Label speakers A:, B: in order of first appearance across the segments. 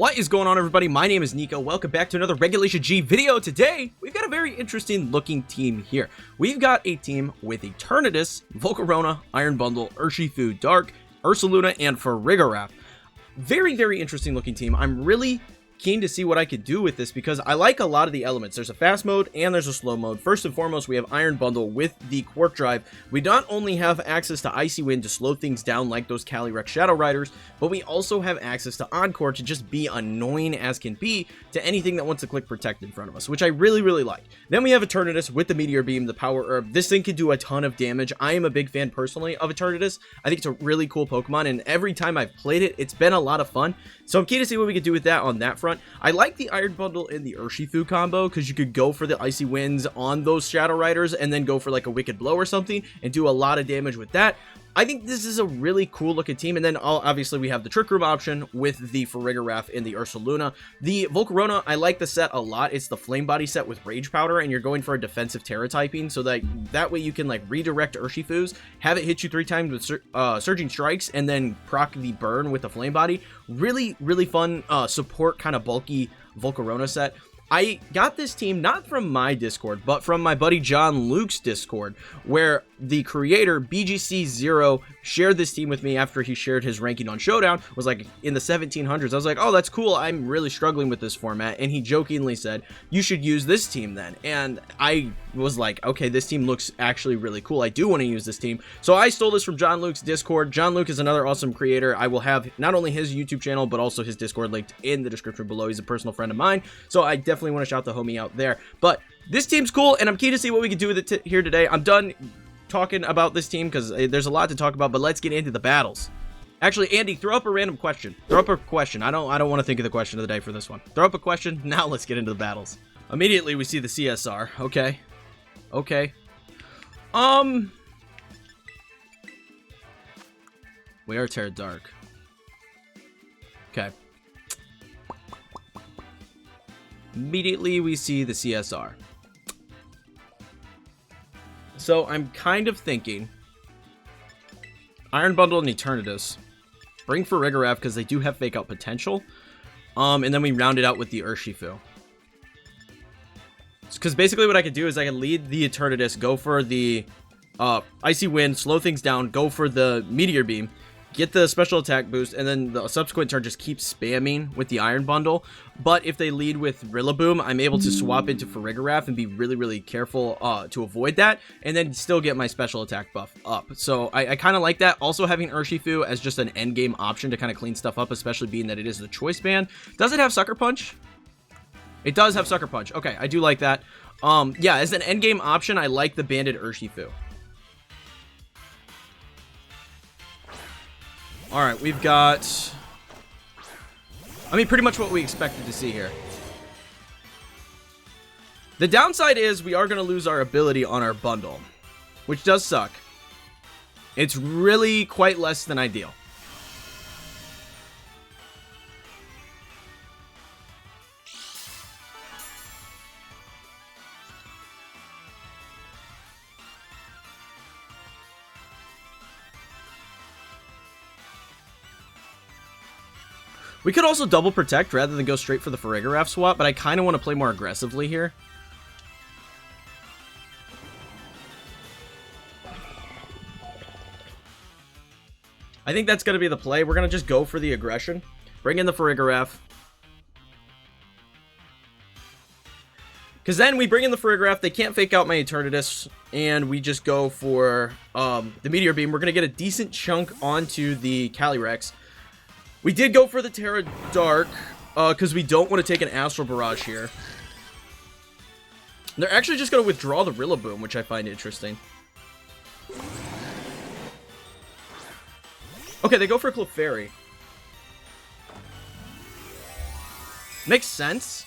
A: What is going on, everybody? My name is Kneeckoh. Welcome back to another Regulation G video. Today, we've got a very interesting looking team here. We've got a team with Eternatus, Volcarona, Iron Bundle, Urshifu Dark, Ursaluna, and Farigiraf. Very, very interesting looking team. I'm really keen to see what I could do with this because I like a lot of the elements. There's a fast mode and there's a slow mode. First and foremost, we have Iron Bundle with the Quark Drive. We not only have access to Icy Wind to slow things down like those Calyrex Shadow Riders, but we also have access to Encore to just be annoying as can be to anything that wants to click Protect in front of us, which I really, really like. Then we have Eternatus with the Meteor Beam, the Power Herb. This thing can do a ton of damage. I am a big fan personally of Eternatus. I think it's a really cool Pokemon, and every time I've played it, it's been a lot of fun. So I'm keen to see what we can do with that on that front. I like the Iron Bundle in the Urshifu combo because you could go for the Icy Winds on those Shadow Riders and then go for like a Wicked Blow or something and do a lot of damage with that. I think this is a really cool looking team. And then obviously we have the Trick Room option with the Farigiraf and the Ursaluna. The Volcarona, I like the set a lot. It's the Flame Body set with Rage Powder, and you're going for a defensive Tera typing so that way you can like redirect Urshifus, have it hit you 3 times with Surging Strikes, and then proc the burn with the Flame Body. Really, really fun support kind of bulky Volcarona set. I got this team not from my Discord, but from my buddy John Luke's Discord, where the creator, BGC0, shared this team with me after he shared his ranking on Showdown. Was like in the 1700s. I was like, oh, that's cool. I'm really struggling with this format. And he jokingly said, you should use this team then. And I was like, okay, this team looks actually really cool. I do want to use this team. So I stole this from John Luke's Discord. John Luke is another awesome creator. I will have not only his YouTube channel, but also his Discord linked in the description below. He's a personal friend of mine. So I definitely want to shout the homie out there. But this team's cool, and I'm keen to see what we can do with it here today. I'm done talking about this team because there's a lot to talk about, but let's get into the battles. Actually, Andy, throw up a random question. Throw up a question. I don't want to think of the question of the day for this one. Throw up a question. Now let's get into the battles. Immediately we see the CSR. Okay. We are Tera Dark. Okay. Immediately we see the CSR. So I'm kind of thinking Iron Bundle and Eternatus. Bring Farigiraf because they do have fake out potential. And then we round it out with the Urshifu. Because basically what I could do is I can lead the Eternatus, go for the Icy Wind, slow things down, go for the Meteor Beam, get the special attack boost, and then the subsequent turn just keep spamming with the Iron Bundle. But if they lead with Rillaboom, I'm able to swap into Farigiraf and be really, really careful to avoid that, and then still get my special attack buff up. So I kind of like that. Also having Urshifu as just an endgame option to kind of clean stuff up, especially being that it is the Choice Band. Does it have Sucker Punch? It does have Sucker Punch. Okay, I do like that. Yeah, as an endgame option, I like the banded Urshifu. Alright, we've got... I mean, pretty much what we expected to see here. The downside is we are going to lose our ability on our bundle, which does suck. It's really quite less than ideal. We could also double protect rather than go straight for the Farigiraf swap, but I kind of want to play more aggressively here. I think that's going to be the play. We're going to just go for the aggression. Bring in the Farigiraf. Because then we bring in the Farigiraf, they can't fake out my Eternatus, and we just go for the Meteor Beam. We're going to get a decent chunk onto the Calyrex. We did go for the Tera Dark, because we don't want to take an Astral Barrage here. They're actually just going to withdraw the Rillaboom, which I find interesting. Okay, they go for Clefairy. Makes sense.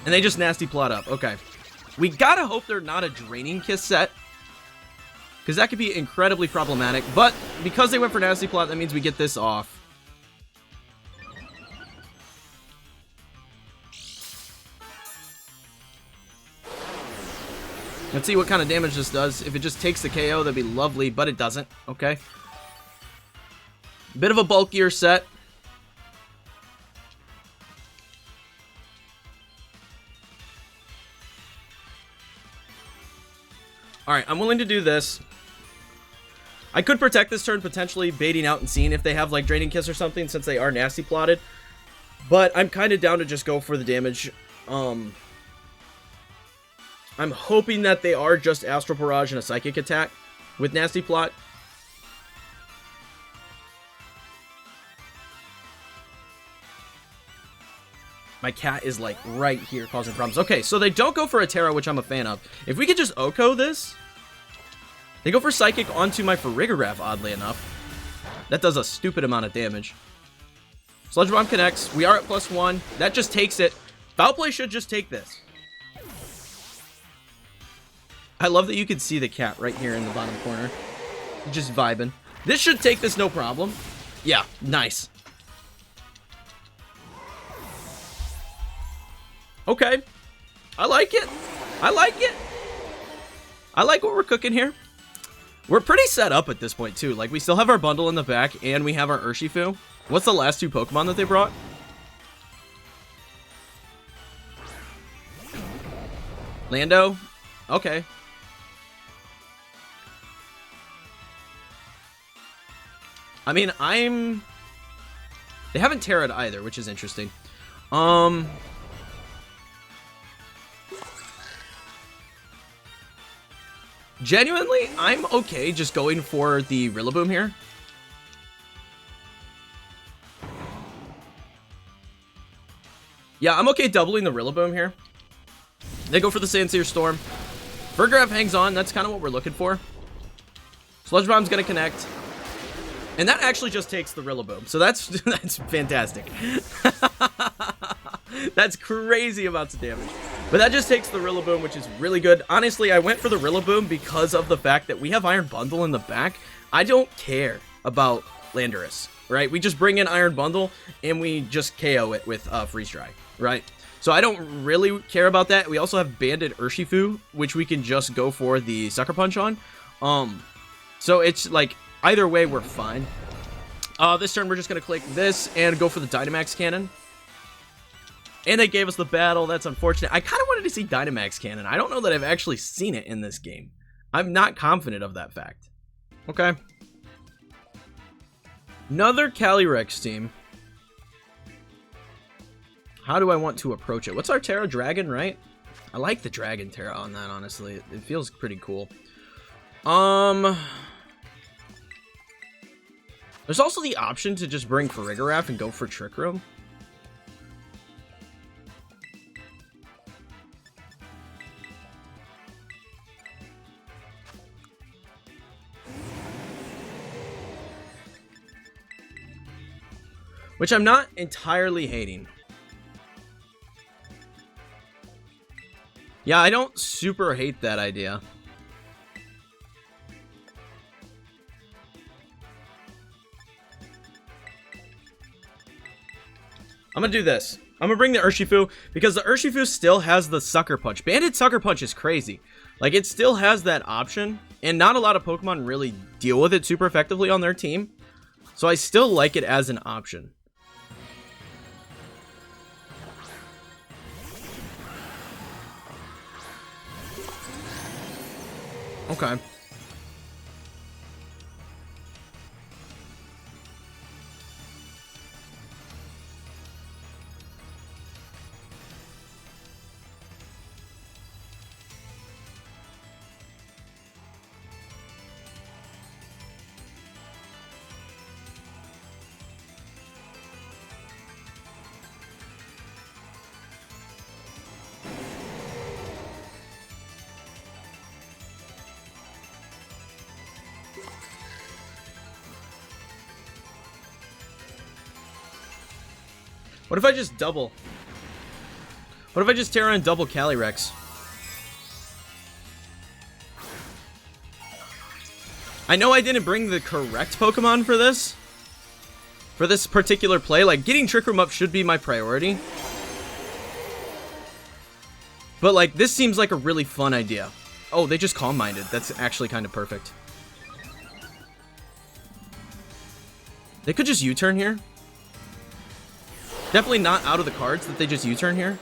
A: And they just nasty plot up. Okay. We gotta hope they're not a Draining Kiss set, because that could be incredibly problematic. But because they went for nasty plot, that means we get this off. Let's see what kind of damage this does. If it just takes the KO, that'd be lovely, but it doesn't. Okay. Bit of a bulkier set. Alright, I'm willing to do this. I could protect this turn, potentially baiting out and seeing if they have, like, Draining Kiss or something, since they are nasty plotted. But I'm kind of down to just go for the damage. I'm hoping that they are just Astral Barrage and a Psychic Attack with Nasty Plot. My cat is, like, right here causing problems. Okay, so they don't go for a Tera, which I'm a fan of. If we could just Oko this... They go for Psychic onto my Farigiraf, oddly enough. That does a stupid amount of damage. Sludge Bomb connects. We are at +1. That just takes it. Foul Play should just take this. I love that you can see the cat right here in the bottom corner. Just vibing. This should take this no problem. Yeah, nice. Okay. I like it. I like it. I like what we're cooking here. We're pretty set up at this point, too. Like, we still have our bundle in the back, and we have our Urshifu. What's the last 2 Pokemon that they brought? Lando? Okay. I mean, They haven't Terra'd either, which is interesting. Genuinely, I'm okay just going for the Rillaboom here. Yeah, I'm okay doubling the Rillaboom here. They go for the Sandsear Storm. Farigiraf hangs on. That's kind of what we're looking for. Sludge Bomb's going to connect. And that actually just takes the Rillaboom. So that's fantastic. That's crazy amounts of damage. But that just takes the Rillaboom, which is really good. Honestly, I went for the Rillaboom because of the fact that we have Iron Bundle in the back. I don't care about Landorus, right? We just bring in Iron Bundle, and we just KO it with Freeze Dry, right? So I don't really care about that. We also have Banded Urshifu, which we can just go for the Sucker Punch on. So it's like, either way, we're fine. This turn, we're just going to click this and go for the Dynamax Cannon. And they gave us the battle. That's unfortunate. I kind of wanted to see Dynamax Cannon. I don't know that I've actually seen it in this game. I'm not confident of that fact. Okay. Another Calyrex team. How do I want to approach it? What's our Tera? Dragon, right? I like the Dragon Tera on that, honestly. It feels pretty cool. There's also the option to just bring Farigiraf and go for Trick Room. Which I'm not entirely hating. Yeah, I don't super hate that idea. I'm gonna do this. I'm gonna bring the Urshifu, because the Urshifu still has the Sucker Punch. Banded Sucker Punch is crazy. Like, it still has that option, and not a lot of Pokemon really deal with it super effectively on their team. So I still like it as an option. Okay. What if I just double? What if I just Tera and double Calyrex? I know I didn't bring the correct Pokemon for this. For this particular play. Like, getting Trick Room up should be my priority. But, like, this seems like a really fun idea. Oh, they just Calm Minded. That's actually kind of perfect. They could just U-turn here. Definitely not out of the cards that they just U-turn here.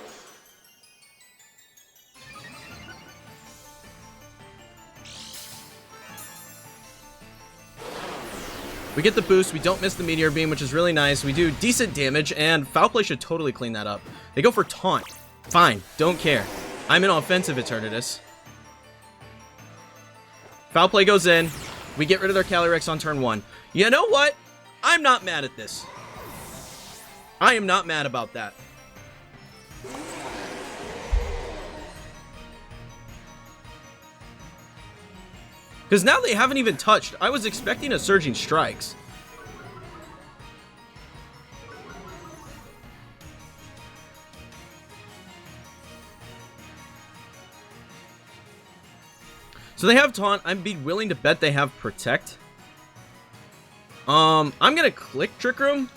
A: We get the boost. We don't miss the Meteor Beam, which is really nice. We do decent damage, and Foul Play should totally clean that up. They go for Taunt. Fine. Don't care. I'm an offensive Eternatus. Foul Play goes in. We get rid of their Calyrex on turn 1. You know what? I'm not mad at this. I am not mad about that. Because now they haven't even touched. I was expecting a Surging Strikes. So they have Taunt. I'd be willing to bet they have Protect. I'm gonna click Trick Room.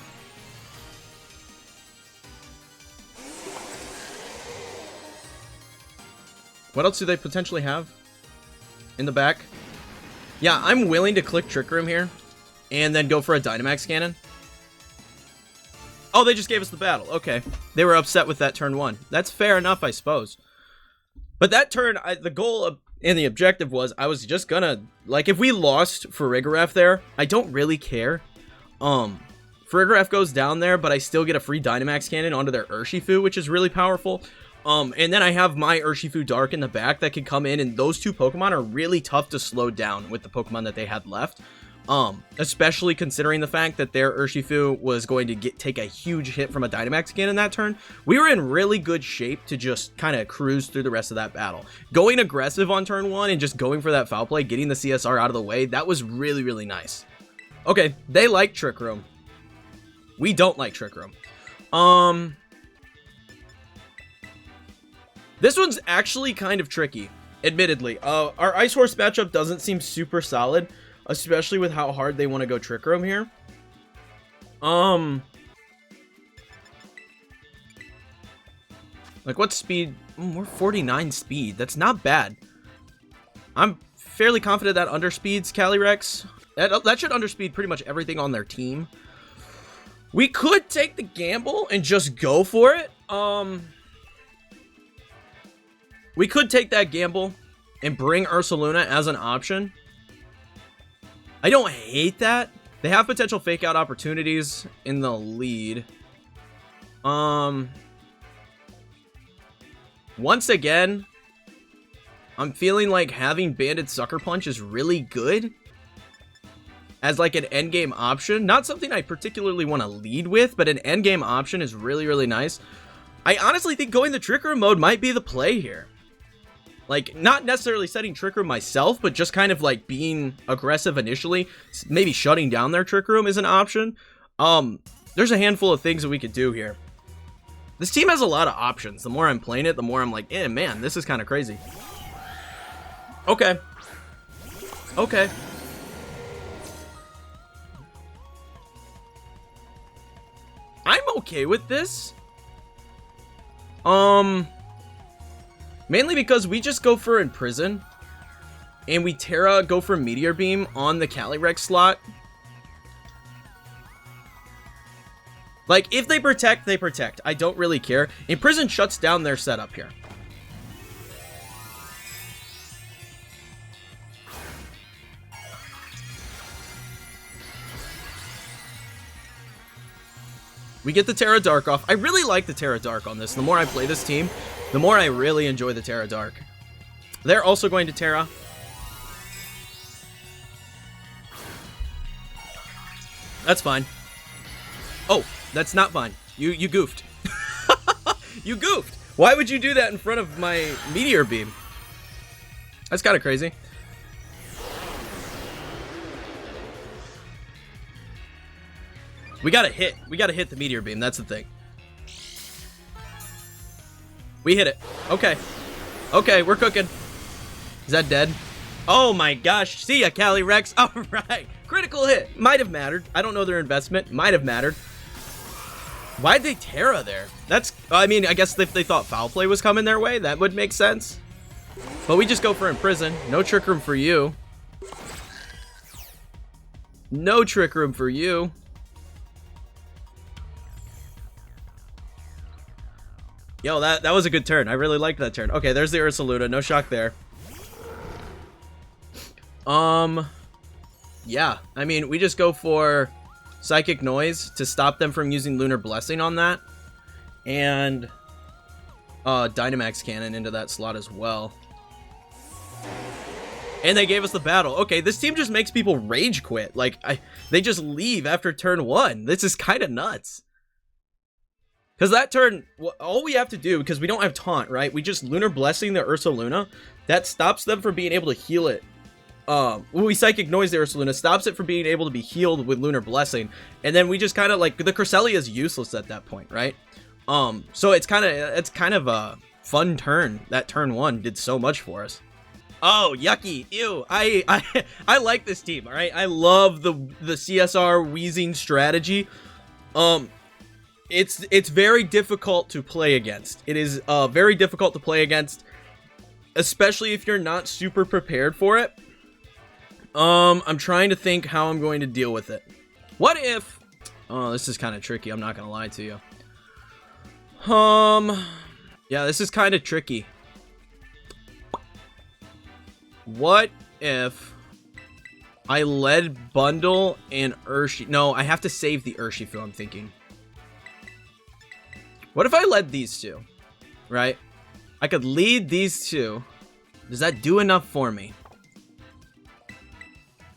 A: What else do they potentially have in the back? Yeah, I'm willing to click Trick Room here and then go for a Dynamax Cannon. Oh, they just gave us the battle. Okay. They were upset with that turn 1. That's fair enough, I suppose. But that turn, the goal and the objective was I was just gonna, like, if we lost Farigiraf there, I don't really care. Farigiraf goes down there, but I still get a free Dynamax Cannon onto their Urshifu, which is really powerful. And then I have my Urshifu Dark in the back that can come in, and those two Pokemon are really tough to slow down with the Pokemon that they had left. Especially considering the fact that their Urshifu was going to take a huge hit from a Dynamax Cannon that turn. We were in really good shape to just kind of cruise through the rest of that battle. Going aggressive on turn 1 and just going for that Foul Play, getting the CSR out of the way, that was really, really nice. Okay, they like Trick Room. We don't like Trick Room. This one's actually kind of tricky, admittedly. Our Ice Horse matchup doesn't seem super solid, especially with how hard they want to go Trick Room here. Like, what speed? We're 49 speed. That's not bad. I'm fairly confident that underspeeds Calyrex. That should underspeed pretty much everything on their team. We could take the gamble and just go for it. We could take that gamble and bring Ursaluna as an option. I don't hate that. They have potential fake out opportunities in the lead. Once again, I'm feeling like having Banded Sucker Punch is really good as like an endgame option. Not something I particularly want to lead with, but an endgame option is really, really nice. I honestly think going the Trick Room mode might be the play here. Like, not necessarily setting Trick Room myself, but just kind of like being aggressive initially. Maybe shutting down their Trick Room is an option. There's a handful of things that we could do here. This team has a lot of options. The more I'm playing it, the more I'm like, man, this is kind of crazy. Okay. Okay. I'm okay with this. Mainly because we just go for Imprison. And we Tera go for Meteor Beam on the Calyrex slot. Like, if they protect, they protect. I don't really care. Imprison shuts down their setup here. We get the Tera Dark off. I really like the Tera Dark on this. The more I play this team, the more I really enjoy the Tera Dark. They're also going to Tera. That's fine. Oh, that's not fine. You goofed. You goofed. Why would you do that in front of my Meteor Beam? That's kind of crazy. We gotta hit. We gotta hit the Meteor Beam. That's the thing. We hit it. Okay. Okay, we're cooking. Is that dead? Oh my gosh. See ya, Calyrex. All right. Critical hit. Might have mattered. I don't know their investment. Might have mattered. Why'd they Tera there? That's, I mean, I guess if they thought Foul Play was coming their way, that would make sense. But we just go for Imprison. No Trick Room for you. No Trick Room for you. Yo, that was a good turn. I really liked that turn. Okay, there's the Ursaluna. No shock there. Yeah. I mean, we just go for Psychic Noise to stop them from using Lunar Blessing on that. And Dynamax Cannon into that slot as well. And they gave us the battle. Okay, this team just makes people rage quit. Like, they just leave after turn 1. This is kind of nuts. Because that turn, all we have to do, because we don't have Taunt, right? We just Lunar Blessing the Ursaluna. That stops them from being able to heal it. When we Psychic Noise the Ursaluna, stops it from being able to be healed with Lunar Blessing. And then we just kind of, like, the Cresselia is useless at that point, right? So it's kind of a fun turn. That turn 1 did so much for us. Oh, yucky. Ew. I like this team, all right? I love the CSR Wheezing strategy. It's very difficult to play against. It is very difficult to play against, especially if you're not super prepared for it. I'm trying to think how I'm going to deal with it. What if... Oh, this is kind of tricky. I'm not going to lie to you. Yeah, this is kind of tricky. What if I led Bundle and Urshifu? No, I have to save the Urshifu, I'm thinking. What if I led these two? Right? I could lead these two. Does that do enough for me?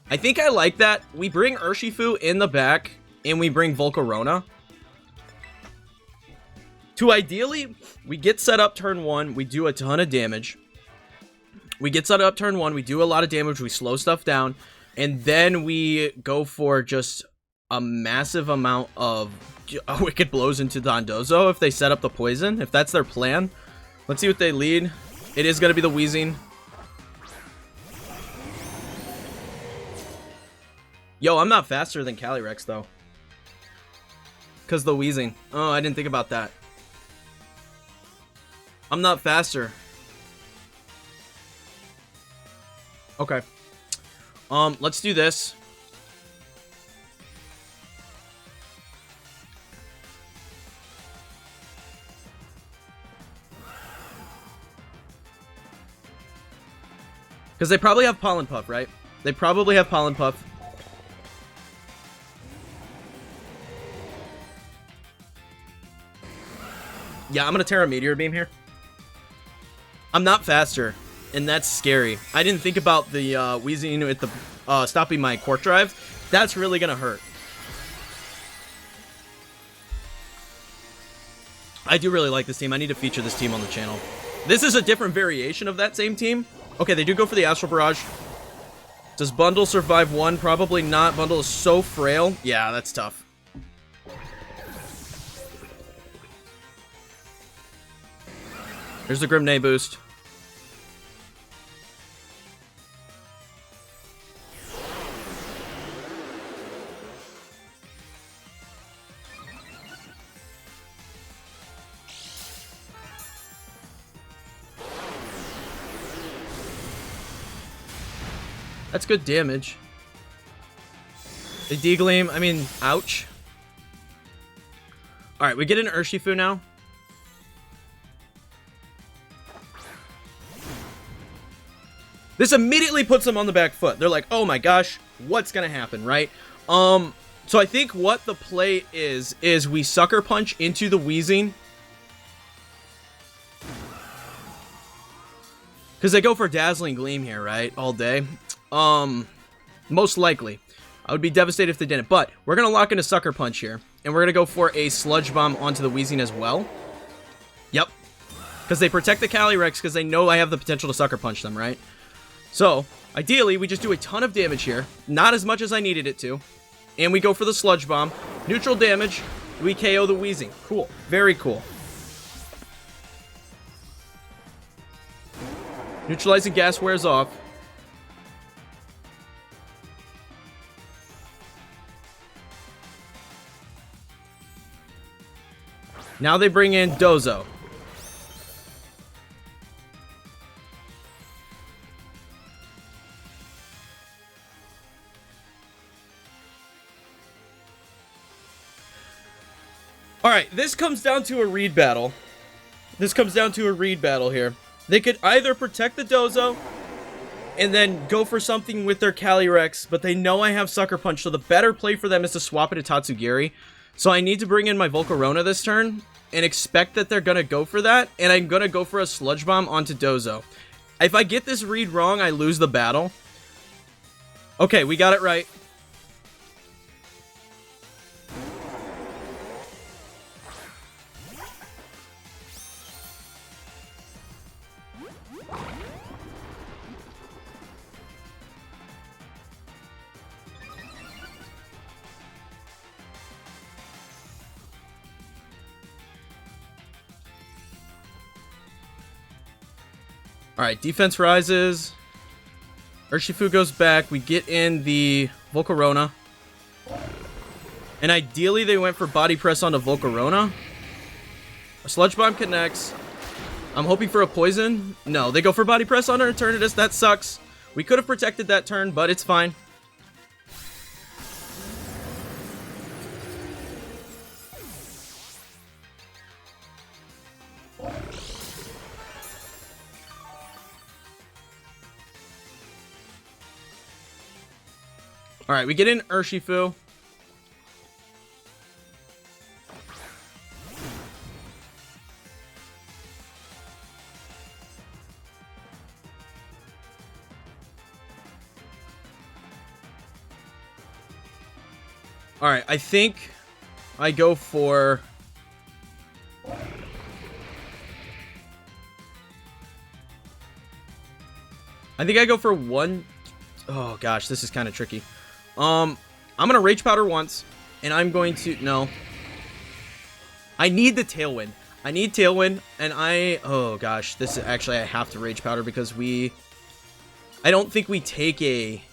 A: I think I like that. We bring Urshifu in the back, and we bring Volcarona. To ideally, we get set up turn 1, we do a ton of damage. We get set up turn 1, we do a lot of damage, we slow stuff down, and then we go for just a massive amount of Wicked Blows into Dondozo if they set up the poison, if that's their plan. Let's see what they lead. It is going to be the Wheezing. Yo, I'm not faster than Calyrex, though. Because the Wheezing. Oh, I didn't think about that. I'm not faster. Okay. Let's do this. Because they probably have Pollen Puff, right? They probably have Pollen Puff. Yeah, I'm going to Tera Meteor Beam here. I'm not faster, and that's scary. I didn't think about the Wheezing with the stopping my Quark Drive. That's really going to hurt. I do really like this team. I need to feature this team on the channel. This is a different variation of that same team. Okay, they do go for the Astral Barrage. Does Bundle survive 1? Probably not. Bundle is so frail. Yeah, that's tough. Here's the Grimnay boost. That's good damage. A D-Gleam, I mean, ouch. Alright, we get an Urshifu now. This immediately puts them on the back foot. They're like, oh my gosh, what's gonna happen, right? So I think what the play is we Sucker Punch into the Wheezing. Because they go for Dazzling Gleam here, right? All day. Most likely. I would be devastated if they didn't. But we're going to lock into Sucker Punch here. And we're going to go for a Sludge Bomb onto the Wheezing as well. Yep. Because they protect the Calyrex because they know I have the potential to Sucker Punch them, right? So, ideally, we just do a ton of damage here. Not as much as I needed it to. And we go for the Sludge Bomb. Neutral damage. We KO the Wheezing. Cool. Very cool. Neutralizing Gas wears off. Now they bring in Dozo. All right, this comes down to a read battle. This comes down to a read battle here. They could either protect the Dozo and then go for something with their Calyrex, but they know I have Sucker Punch, so the better play for them is to swap it to Tatsugiri. So I need to bring in my Volcarona this turn and expect that they're going to go for that, and I'm going to go for a Sludge Bomb onto Dozo. If I get this read wrong, I lose the battle. Okay, we got it right. Alright, defense rises. Urshifu goes back. We get in the Volcarona. And ideally, they went for body press onto Volcarona. A Sludge Bomb connects. I'm hoping for a poison. No, they go for body press on Eternatus. That sucks. We could have protected that turn, but it's fine. Alright, we get in Urshifu. Alright, I think I go for... one... Oh gosh, this is kind of tricky. I'm gonna Rage Powder once, and I'm going to... No. I need the Tailwind. I need Tailwind, and oh gosh, this is actually... I have to Rage Powder because I don't think we take a...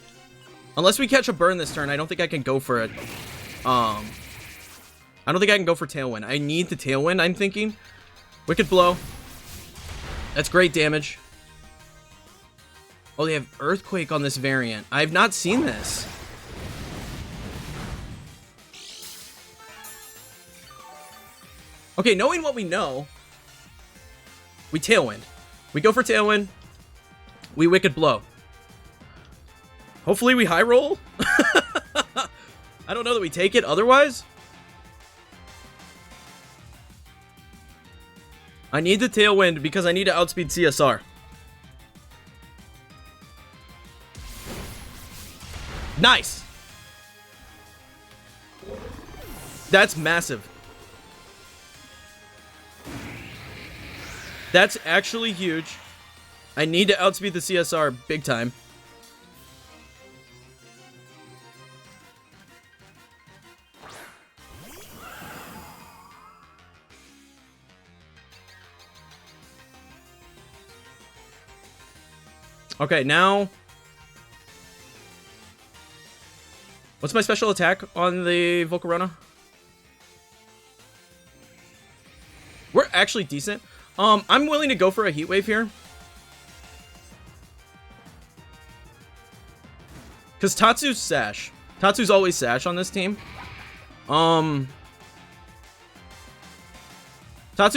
A: Unless we catch a burn this turn, I don't think I can go for it. I don't think I can go for Tailwind. I need the Tailwind, I'm thinking. Wicked Blow. That's great damage. Oh, they have Earthquake on this variant. I've not seen this. Okay, knowing what we know, we Tailwind. We go for Tailwind. We Wicked Blow. Hopefully we high roll. I don't know that we take it otherwise. I need the Tailwind because I need to outspeed CSR. Nice. That's massive. That's actually huge. I need to outspeed the CSR big time. Okay, now... What's my special attack on the Volcarona? We're actually decent. I'm willing to go for a Heat Wave here. Because Tatsu's Sash. Tatsu's always Sash on this team. Tatsu's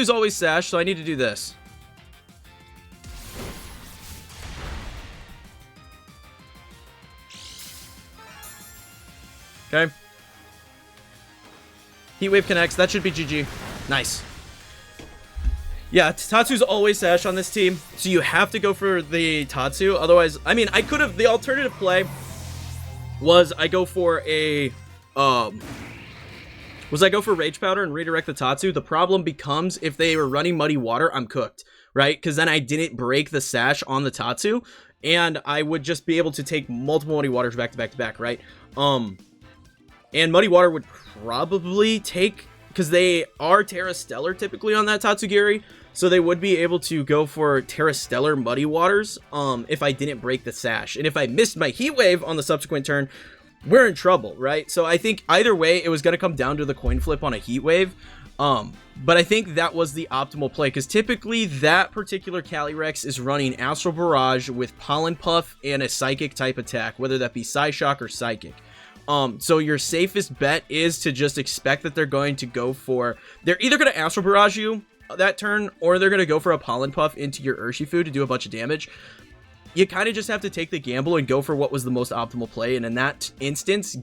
A: always Sash, so I need to do this. Okay. Heat Wave connects. That should be GG. Nice. Yeah, Tatsu's always Sash on this team, so you have to go for the Tatsu. Otherwise, I mean, I could have... The alternative play was I go for a... I go for Rage Powder and redirect the Tatsu. The problem becomes if they were running Muddy Water, I'm cooked, right? Because then I didn't break the Sash on the Tatsu, and I would just be able to take multiple Muddy Waters back to back to back, right? And Muddy Water would probably take... Because they are Tera Stellar typically on that Tatsugiri, so they would be able to go for Tera Stellar Muddy Waters if I didn't break the Sash. And if I missed my Heat Wave on the subsequent turn, we're in trouble, right? So I think either way, it was going to come down to the coin flip on a Heat Wave. But I think that was the optimal play, because typically that particular Calyrex is running Astral Barrage with Pollen Puff and a Psychic type attack, whether that be Psyshock or Psychic. So your safest bet is to just expect that they're going to go for, they're either going to Astral Barrage you that turn, or they're going to go for a Pollen Puff into your Urshifu to do a bunch of damage. You kind of just have to take the gamble and go for what was the most optimal play. And in that instance,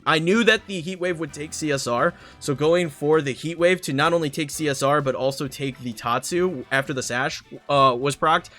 A: I knew that the Heat Wave would take CSR. So going for the Heat Wave to not only take CSR, but also take the Tatsu after the Sash was procced.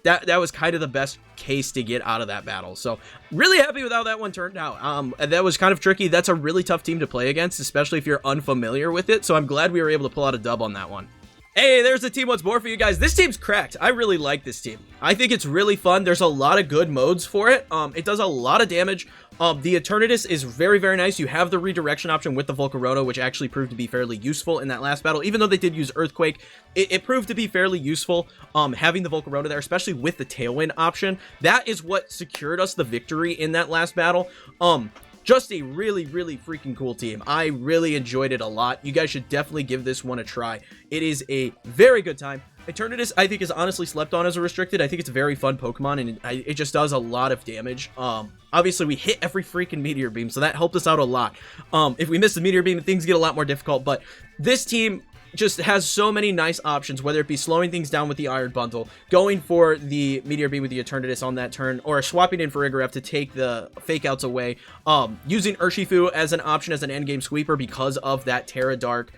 A: That was kind of the best case to get out of that battle. So really happy with how that one turned out. That was kind of tricky. That's a really tough team to play against, especially if you're unfamiliar with it. So I'm glad we were able to pull out a dub on that one. Hey, there's a team once more for you guys. This team's cracked. I really like this team. I think it's really fun. There's a lot of good modes for it. It does a lot of damage. The Eternatus is very, very nice. You have the redirection option with the Volcarona, which actually proved to be fairly useful in that last battle. Even though they did use Earthquake, it proved to be fairly useful having the Volcarona there, especially with the Tailwind option. That is what secured us the victory in that last battle. Just a really, really freaking cool team. I really enjoyed it a lot. You guys should definitely give this one a try. It is a very good time. Eternatus, I think, is honestly slept on as a restricted. I think it's a very fun Pokemon, and it just does a lot of damage. Obviously, we hit every freaking Meteor Beam, so that helped us out a lot. If we miss the Meteor Beam, things get a lot more difficult, but this team just has so many nice options, whether it be slowing things down with the Iron Bundle, going for the Meteor Beam with the Eternatus on that turn, or swapping in for Farigiraf to take the fake outs away, using Urshifu as an option as an endgame sweeper because of that Tera Dark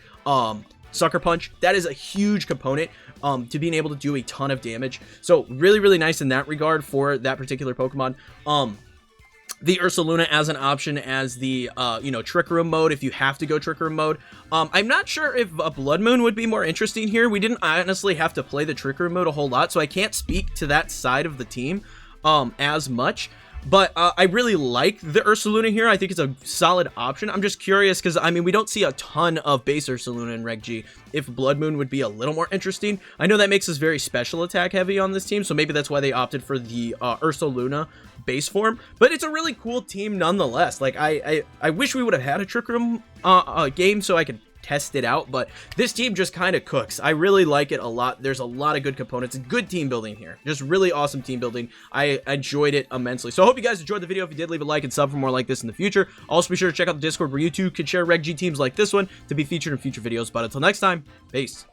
A: Sucker Punch. That is a huge component to being able to do a ton of damage. So really, really nice in that regard for that particular Pokemon. The Ursaluna as an option as the, Trick Room mode, if you have to go Trick Room mode. I'm not sure if a Blood Moon would be more interesting here. We didn't honestly have to play the Trick Room mode a whole lot, so I can't speak to that side of the team as much. But I really like the Ursaluna here. I think it's a solid option. I'm just curious because, I mean, we don't see a ton of base Ursaluna in Reg G. If Blood Moon would be a little more interesting. I know that makes us very special attack heavy on this team, so maybe that's why they opted for the Ursaluna base form. But it's a really cool team nonetheless. Like, I wish we would have had a Trick Room game so I could test it out, but this team just kind of cooks. I really like it a lot. There's a lot of good components, good team building here, just really awesome team building. I enjoyed it immensely. So I hope you guys enjoyed the video. If you did, leave a like and sub for more like this in the future. Also be sure to check out the Discord where you too could share Reg G teams like this one to be featured in future videos. But until next time, peace.